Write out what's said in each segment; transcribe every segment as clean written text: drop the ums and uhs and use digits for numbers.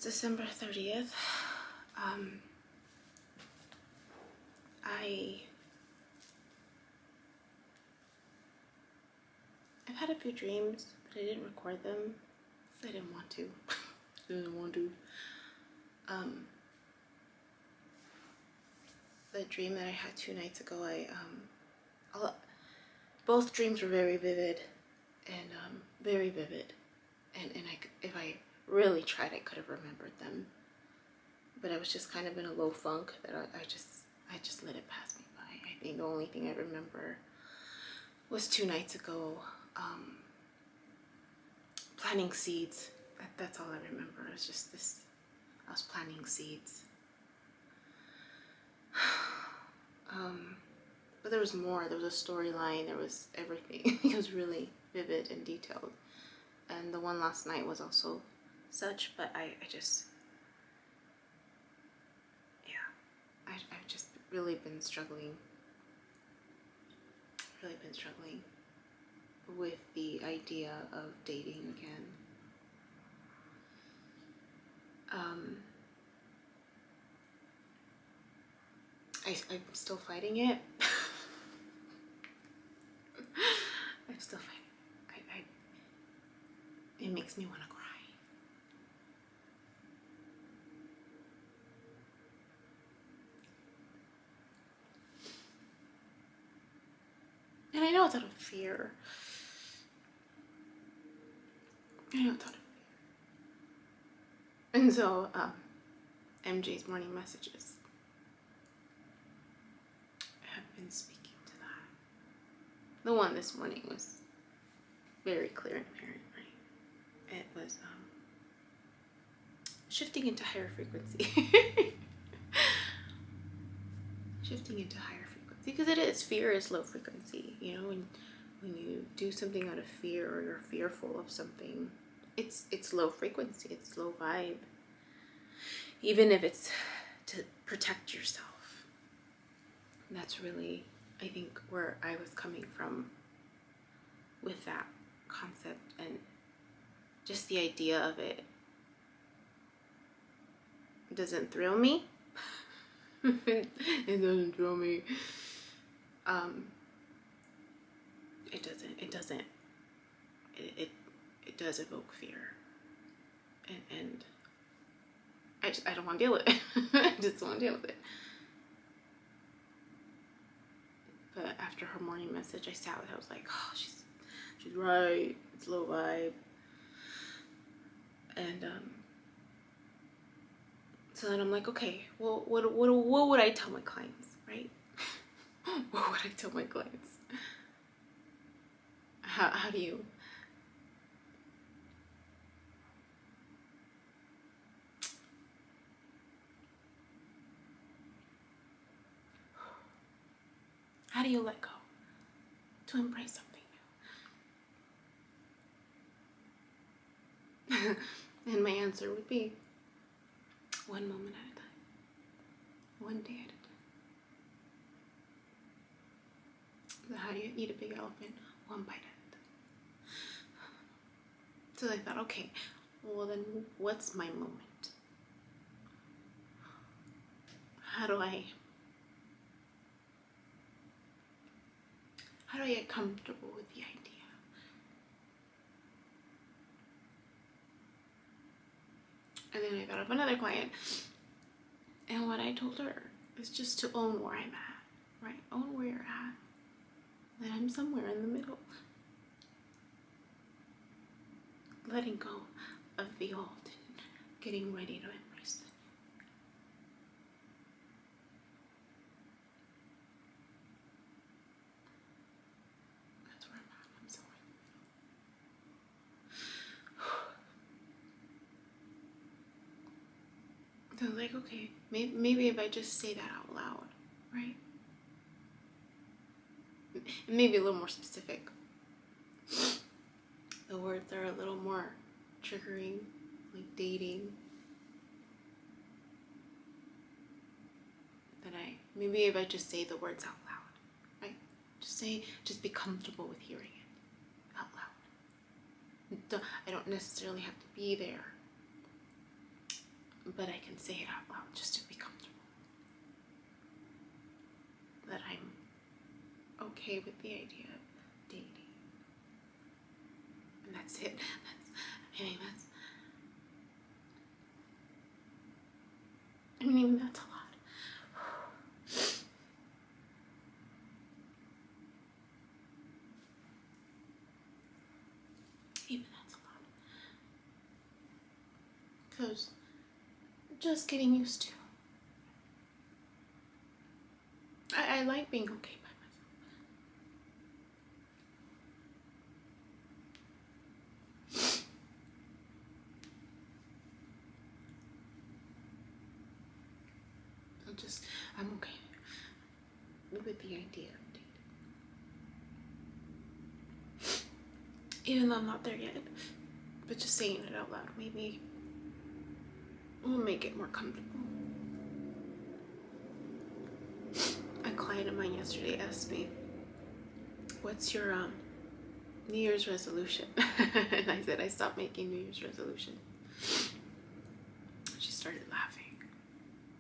December 30th. I've had a few dreams, but I didn't record them because I didn't want to. The dream that I had 2 nights ago, both dreams were very vivid, and if I really tried, I could have remembered them. But I was just kind of in a low funk that I just let it pass me by. I think the only thing I remember was 2 nights ago, planting seeds. That's all I remember. It's just this, I was planting seeds. But there was more. There was a storyline. There was everything. It was really vivid and detailed. And the one last night was also such, but I've just really been struggling with the idea of dating again. I'm still fighting it. I'm still fighting. It makes me want to cry. And I know it's out of fear. And so, MJ's morning messages have been speaking to that. The one this morning was very clear and apparent, right? It was shifting into higher frequency. Shifting into higher frequency, because it is. Fear is low frequency. You know, when you do something out of fear, or you're fearful of something, it's low frequency. It's low vibe. Even if it's to protect yourself. And that's really, I think, where I was coming from with that concept, and just the idea of it doesn't thrill me. It doesn't thrill me. It does evoke fear, and I don't want to deal with it. I just don't want to deal with it. But after her morning message, I sat with her. I was like, oh, she's right. It's low vibe. And so then I'm like, okay, well, what would I tell my clients, right? What would I tell my clients? How do you? How do you let go to embrace something new? And my answer would be, one moment at a time, one day at a time. How do you eat a big elephant? One bite at a time. So I thought, okay, well then what's my moment? How do I get comfortable with the idea? And then I thought of another client, and what I told her is just to own where I'm at, right? Own where you're at. That I'm somewhere in the middle. Letting go of the old and getting ready to embrace the new. That's where I'm at. I'm somewhere in the middle. So I was like, okay, maybe if I just say that out loud, right? Maybe a little more specific. The words are a little more triggering, like dating. Maybe if I just say the words out loud, right? Just be comfortable with hearing it out loud. I don't necessarily have to be there but I can say it out loud just to be comfortable. That I'm okay with the idea of dating. And that's it. Even that's a lot. Even that's a lot. Because just getting used to. I like being okay by myself. I'm okay with the idea of dating. Even though I'm not there yet. But just saying it out loud maybe will make it more comfortable. A client of mine yesterday asked me, what's your New Year's resolution? And I said, I stopped making New Year's resolutions. She started laughing.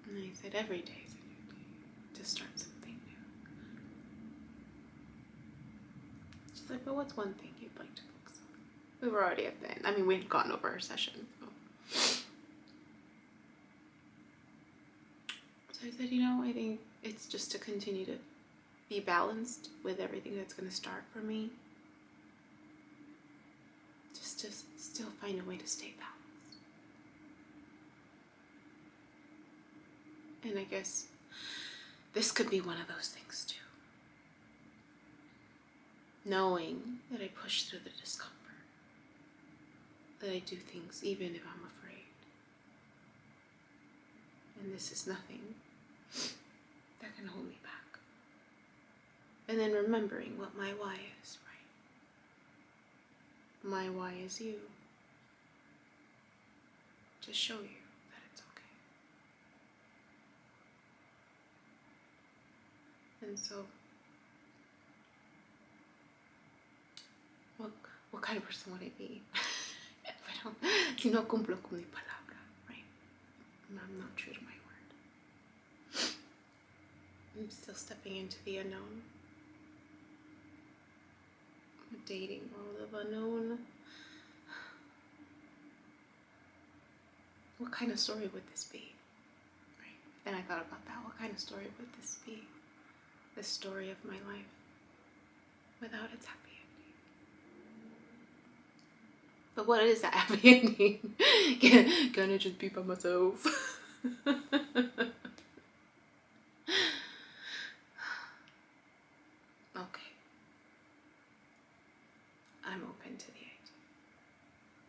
And I said, every day is a new day to start something new. She's like, but what's one thing you'd like to focus on? We were already at the end. I mean, we had gotten over our session. So I said, I think it's just to continue to be balanced with everything that's going to start for me. Just to still find a way to stay balanced. And I guess this could be one of those things too. Knowing that I push through the discomfort. That I do things even if I'm afraid. And this is nothing that can hold me back. And then remembering what my why is, right? My why is you. To show you that it's okay. And so, what kind of person would I be si no cumplo con mi palabra, right? I'm not true to my word. I'm still stepping into the unknown. A dating world of unknown. What kind of story would this be? Right? And I thought about that. What kind of story would this be? The story of my life without its happy ending. But what is that happy ending? Can I just be by myself? Okay. I'm open to the idea.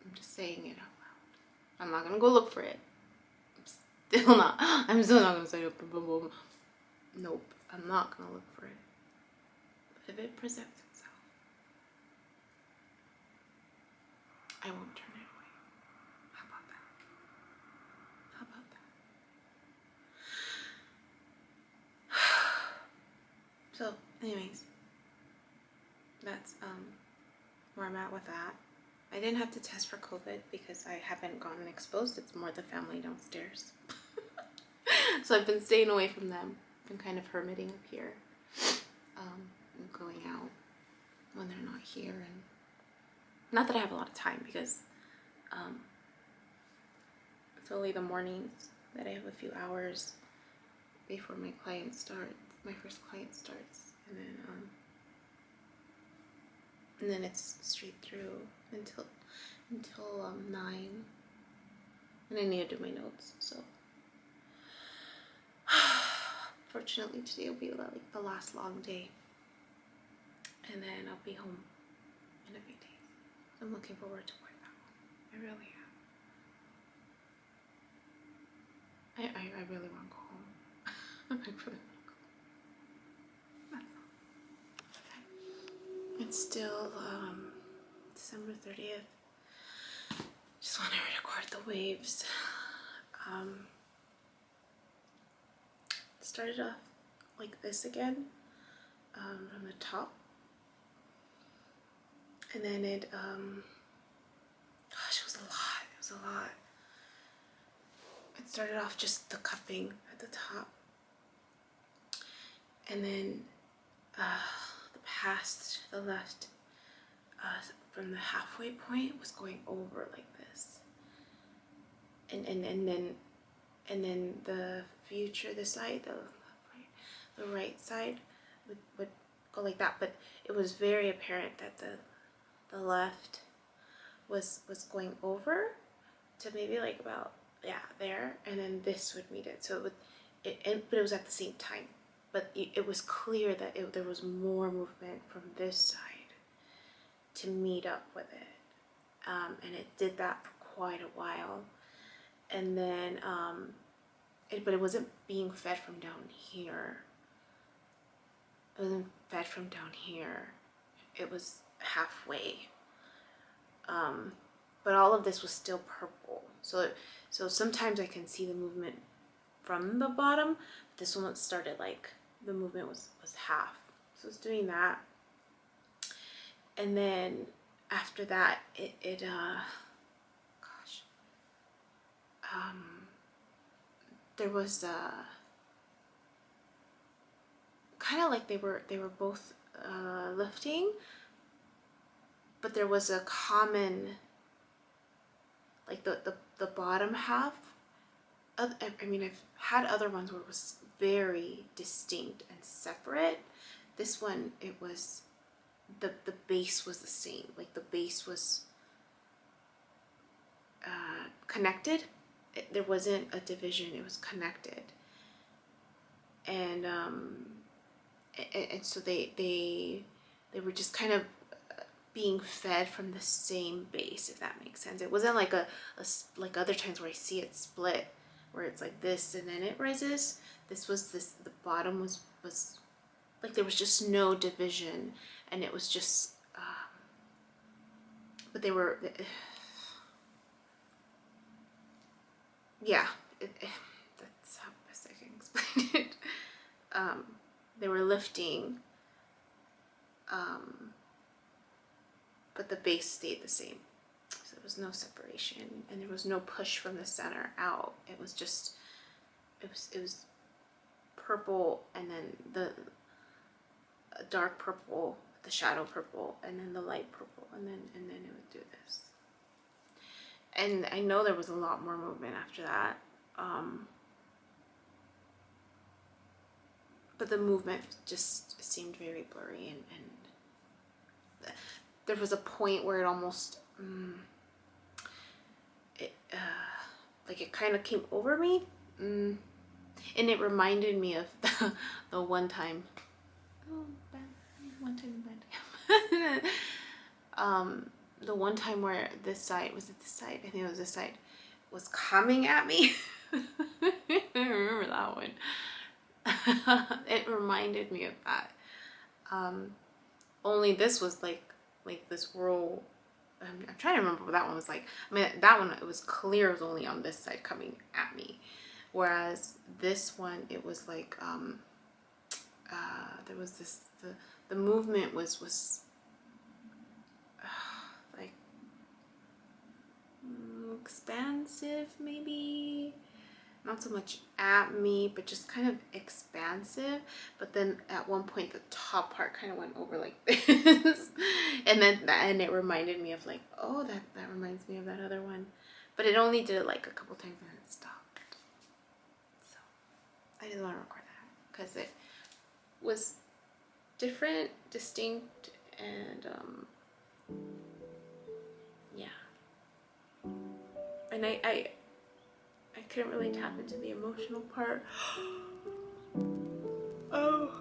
I'm just saying it out loud. I'm not gonna go look for it. I'm still not gonna say it. Nope. I'm not gonna look for it. But if it presents itself, I won't turn it away. How about that? How about that? So, anyways, that's where I'm at with that. I didn't have to test for COVID because I haven't gotten exposed. It's more the family downstairs. So I've been staying away from them. Been kind of hermiting up here. And going out when they're not here. And not that I have a lot of time because it's only the mornings that I have a few hours before my client starts. My first client starts. And then it's straight through until 9. And I need to do my notes, so fortunately today will be like the last long day. And then I'll be home in a few days. I'm looking forward to that one. I really am. I really want to go home. I really want to go home. That's all. It's still December 30th. Just want to record the waves. Started off like this again, from the top. And then it, gosh, it was a lot. started off just the cupping at the top. And then the left, from the halfway point was going over like this. And then the future, the side, the right side would go like that. But it was very apparent that the left was going over to maybe like about, yeah, there, and then this would meet it. So it would, but it was at the same time. But it was clear that there was more movement from this side to meet up with it. And it did that for quite a while. And then, but it wasn't being fed from down here. It wasn't fed from down here. It was halfway. But all of this was still purple. So sometimes I can see the movement from the bottom. This one started like, the movement was half. So it's doing that. And then after that, there was kind of like they were both lifting, but there was a common, like the bottom half. I mean, I've had other ones where it was very distinct and separate. This one, it was, the base was the same. Like the base was connected. There wasn't a division. It was connected. And so they were just kind of being fed from the same base, if that makes sense. It wasn't like like other times where I see it split, where it's like this and then it rises. This was the bottom was like there was just no division, and it was just but they were yeah, that's how best I can explain it. They were lifting, but the base stayed the same. So there was no separation, and there was no push from the center out. It was just, it was purple, and then the dark purple, the shadow purple, and then the light purple, and then it would do this. And I know there was a lot more movement after that. But the movement just seemed very blurry, and there was a point where it almost, like it kind of came over me, and it reminded me of the one time, the one time where this side, was it this side? I think it was this side, was coming at me. I remember that one. It reminded me of that. Only this was like this whirl. I'm trying to remember what that one was like. I mean, that one, it was clear it was only on this side coming at me, whereas this one, it was like there was this, the movement was like expansive, maybe. Not so much at me, but just kind of expansive. But then at one point, the top part kind of went over like this. and it reminded me of like, oh, that reminds me of that other one. But it only did it like a couple times and it stopped. So I just want to record that because it was different, distinct, and yeah. And I couldn't really tap into the emotional part. Oh,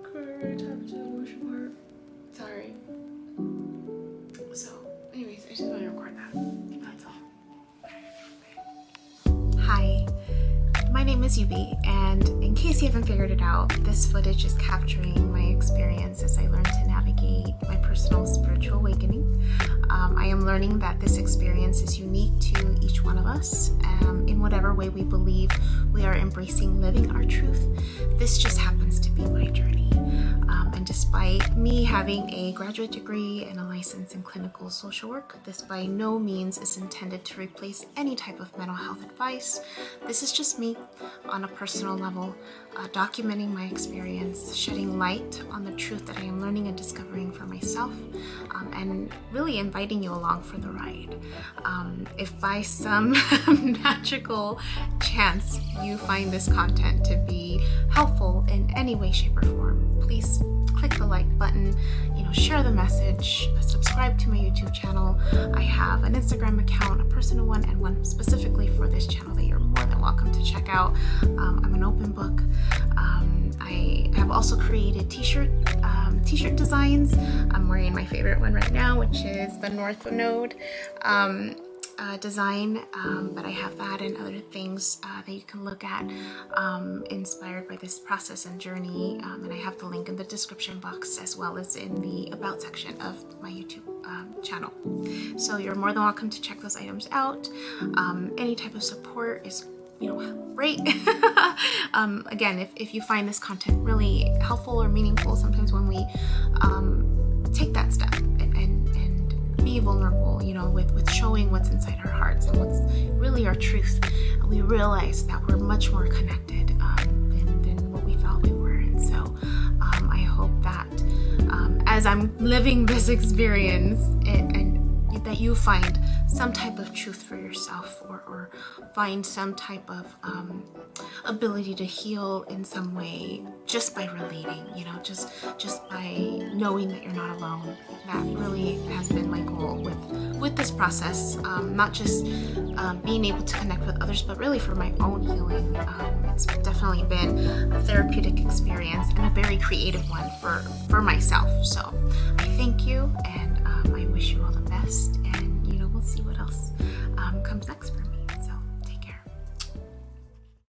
couldn't really tap into the emotional part. Sorry. So, anyways, I just want to record that. That's all. Hi, my name is Yubi, and in case you haven't figured it out, this footage is capturing my experience as I learn to navigate my personal spiritual awakening. I am learning that this experience is unique to each one of us. In whatever way we believe we are embracing living our truth, this just happens to be my journey. And And despite me having a graduate degree and a license in clinical social work, this by no means is intended to replace any type of mental health advice. This is just me on a personal level, documenting my experience, shedding light on the truth that I am learning and discovering for myself, and really inviting you along for the ride. If by some magical chance you find this content to be helpful in any way, shape, or form, please click the like button, share the message, subscribe to my YouTube channel. I have an Instagram account, a personal one, and one specifically for this channel that you're more than welcome to check out. I'm an open book. I have also created t-shirt designs. I'm wearing my favorite one right now, which is the North Node design, but I have that and other things that you can look at inspired by this process and journey, and I have the link in the description box as well as in the about section of my YouTube channel. So you're more than welcome to check those items out. Any type of support is great. Again, if you find this content really helpful or meaningful, sometimes when we take that step and be vulnerable, with showing what's inside our hearts and what's really our truth, we realize that we're much more connected than what we thought we were. And so I hope that as I'm living this experience and that you find some type of truth for yourself, or find some type of ability to heal in some way just by relating, just by knowing that you're not alone. That really has been my goal with this process, not just being able to connect with others, but really for my own healing. It's definitely been a therapeutic experience and a very creative one for myself. So I thank you, and